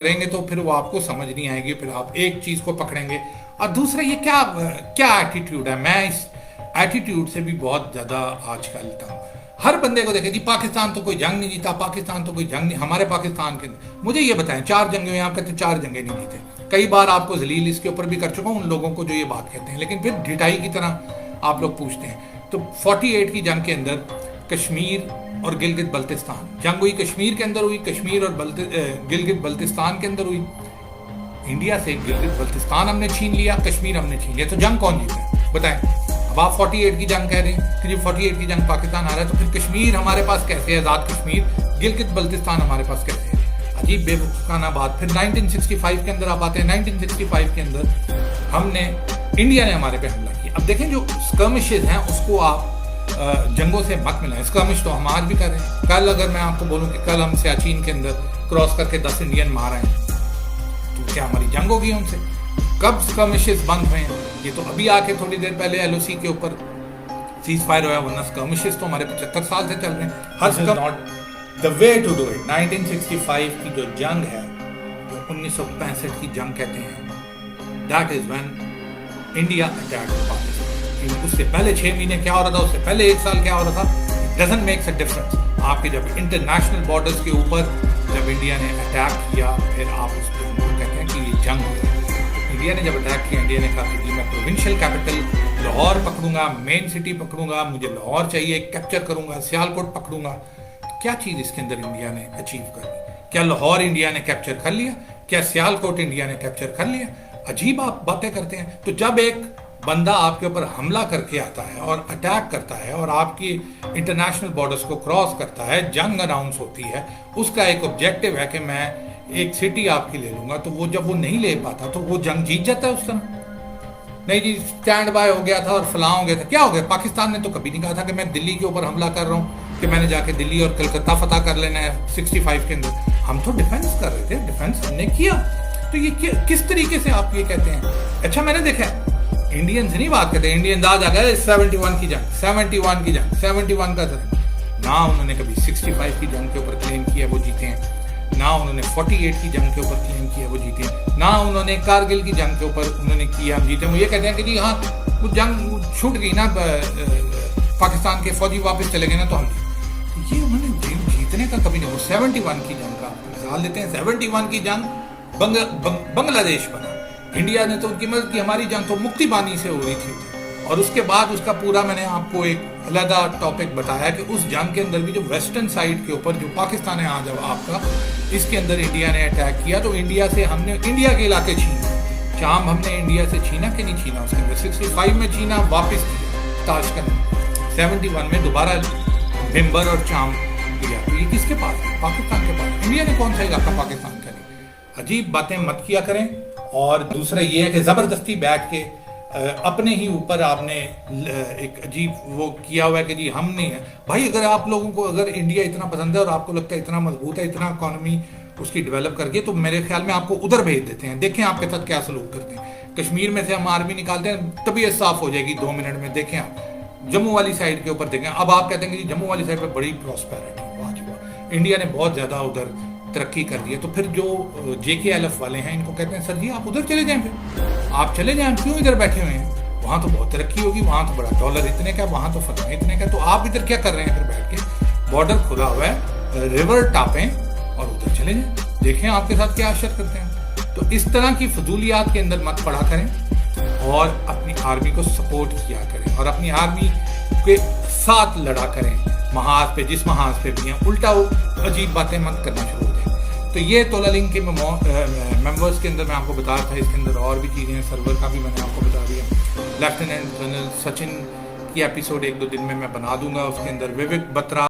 करेंगे तो फिर वो आपको समझ नहीं आएगी, फिर आप एक चीज को पकड़ेंगे। और दूसरा ये क्या क्या एटीट्यूड है, मैं इस एटीट्यूड से भी बहुत ज्यादा आज कलता हूँ। हर बंदे को देखे जी पाकिस्तान तो कोई जंग नहीं जीता, पाकिस्तान तो कोई जंग नहीं, हमारे पाकिस्तान के मुझे ये बताएं 4 जंगे यहाँ कहते 4 जंगे नहीं जीते। कई बार आपको जलील इसके ऊपर भी कर चुका हूँ उन लोगों को जो ये बात कहते हैं, लेकिन फिर ढिठाई की तरह आप लोग पूछते हैं। तो 48 की जंग के अंदर कश्मीर और गिलगित बल्तिस्तान जंग हुई, कश्मीर के अंदर हुई, कश्मीर और गिलगित बल्तिस्तान के अंदर हुई। इंडिया से गिलगित बल्तिस्तान हमने छीन लिया, कश्मीर हमने छीन लिया, तो जंग कौन जीता बताएं। अब आप 48 की जंग कह रहे हैं कि जी 48 की जंग पाकिस्तान आ रहा है, तो फिर कश्मीर हमारे पास कैसे है, आजाद कश्मीर, गिलगित बल्तिस्तान हमारे पास कैसे है? अजीब बेवकूफाना बात। फिर 1965 के अंदर आप आते हैं, 1965 के अंदर हमने इंडिया ने हमारे पे हमला किया। अब देखें जो स्कर्मिशेस हैं उसको आप जंगों से मत मिलाएं। स्कर्मिश तो हम आज भी कर रहे हैं। कल अगर मैं आपको बोलूं कि कल हम सियाचिन के अंदर क्रॉस करके 10 इंडियन मार आए, तो क्या हमारी जंग होगी उनसे? कब स्कर्मिशेस बंद हुए हैं? ये तो अभी आके थोड़ी देर पहले एलओसी के ऊपर सीज फायर हुआ, वरना स्कर्मिशेस तो हमारे 75 साल से चल रहे हैं। हर not the way to do it. 1965 की जो जंग है, जो 1965 की जंग कहते हैं, that is when India attacked Pakistan. उससे पहले 6 महीने क्या हो रहा था, उससे पहले 1 साल क्या हो रहा था, डजंट मेक्स अ डिफरेंस। आपके जब इंटरनेशनल बॉर्डर्स के ऊपर जब इंडिया ने अटैक किया, फिर आप उसको कहते हैं कि ये जंग हो। इंडिया ने जब अटैक किया, इंडिया ने कहा कि मैं प्रोविंशियल कैपिटल लाहौर पकड़ूंगा, मेन सिटी पकड़ूंगा, मुझे लाहौर चाहिए, कैप्चर करूंगा, सियालकोट पकड़ूंगा। क्या चीज इसके अंदर इंडिया ने अचीव कर ली? क्या लाहौर इंडिया ने कैप्चर कर लिया? क्या सियालकोट इंडिया ने कैप्चर कर लिया? अजीब आप बातें करते हैं। तो जब एक बंदा आपके ऊपर हमला करके आता है और अटैक करता है और आपकी इंटरनेशनल बॉर्डर्स को क्रॉस करता है, जंग अनाउंस होती है, उसका एक ऑब्जेक्टिव है कि मैं एक सिटी आपकी ले लूंगा, तो वो जब वो नहीं ले पाता तो वो जंग जीत जाता है उस तरह। नहीं जी स्टैंड बाय हो गया था और फलां हो गया था, क्या हो गया? पाकिस्तान ने तो कभी नहीं कहा था कि मैं दिल्ली के ऊपर हमला कर रहा हूँ, कि मैंने जाके दिल्ली और कलकत्ता फतह कर लेना है 65 के अंदर। हम तो डिफेंस कर रहे थे, डिफेंस हमने किया। तो ये किस तरीके से आप ये कहते हैं? अच्छा मैंने देखा इंडियन से नहीं बात करते, इंडियन आज आ गए 71 की जंग, 71 की जंग, 71 का ना उन्होंने कभी 65 की जंग के ऊपर क्लेम किया वो जीते हैं, ना उन्होंने 48 की जंग के ऊपर क्लेम किया वो जीते हैं, ना उन्होंने कारगिल की जंग के ऊपर उन्होंने किया हम जीते। वो ये कहते हैं कि जी हाँ वो जंग छूट गई ना, पाकिस्तान के फौजी वापस चले गए ना, तो हम ये उन्होंने जीतने का कभी नहीं। वो 71 की जंग का मिसाल देते हैं, 71 की जंग बांग्लादेश बना, इंडिया ने तो उनकी मदद की। हमारी जंग तो मुक्ति बानी से हो रही थी, और उसके बाद उसका पूरा मैंने आपको एक अलग टॉपिक बताया कि उस जंग के अंदर भी जो वेस्टर्न साइड के ऊपर जो पाकिस्तान है आज आपका, इसके अंदर इंडिया ने अटैक किया, तो इंडिया से हमने इंडिया के इलाके छीने। शाम हमने इंडिया से छीना कि नहीं छीना? उसके अंदर 65 में छीना, वापस किया ताशकंद, 71 में दोबारा भिम्बर और चाम किया। तो ये किसके पास है? पाकिस्तान के पास। इंडिया ने कौन सा इलाका पाकिस्तान का नहीं। अजीब बातें मत किया करें। और दूसरा ये है कि जबरदस्ती बैठ के अपने ही ऊपर आपने एक अजीब वो किया हुआ है कि जी हम नहीं है। भाई अगर आप लोगों को अगर इंडिया इतना पसंद है और आपको लगता है इतना मजबूत है, इतना इकोनॉमी उसकी डेवलप करके, तो मेरे ख्याल में आपको उधर भेज देते हैं। देखें आपके साथ क्या सलूक करते हैं। कश्मीर में से हम आर्मी निकालते हैं, तबीयत साफ हो जाएगी 2 मिनट में। देखें आप जम्मू वाली साइड के ऊपर देखें। अब आप कहते हैं कि जम्मू वाली साइड पर बड़ी प्रॉस्पेरिटी, इंडिया ने बहुत ज्यादा उधर तरक्की कर दी है। तो फिर जो JKLF वाले हैं इनको कहते हैं सर जी आप उधर चले जाएं, फिर आप चले जाएं, क्यों इधर बैठे हुए हैं? वहां तो बहुत तरक्की होगी, वहां तो बड़ा डॉलर इतने का, वहां तो फतह इतने का, तो आप इधर क्या कर रहे हैं? फिर बैठ के बॉर्डर खुला हुआ है, रिवर टापें और उधर चले जाएं, देखें आपके साथ क्या असर करते हैं। तो इस तरह की फजूलियात के अंदर मत पड़ा करें और अपनी आर्मी को सपोर्ट किया करें और अपनी आर्मी के साथ लड़ा करें। महाज पे जिस महाज पे भी हैं, उल्टा अजीब बातें मत करना शुरू हो जाए। तो ये तोला लिंक के मेंबर्स के अंदर मैं आपको बता रहा था, इसके अंदर और भी चीज़ें हैं, सर्वर का भी मैंने आपको बता दिया। लेफ्टिनेंट जनरल सचिन की एपिसोड 1-2 दिन में मैं बना दूंगा, उसके अंदर विवेक बत्रा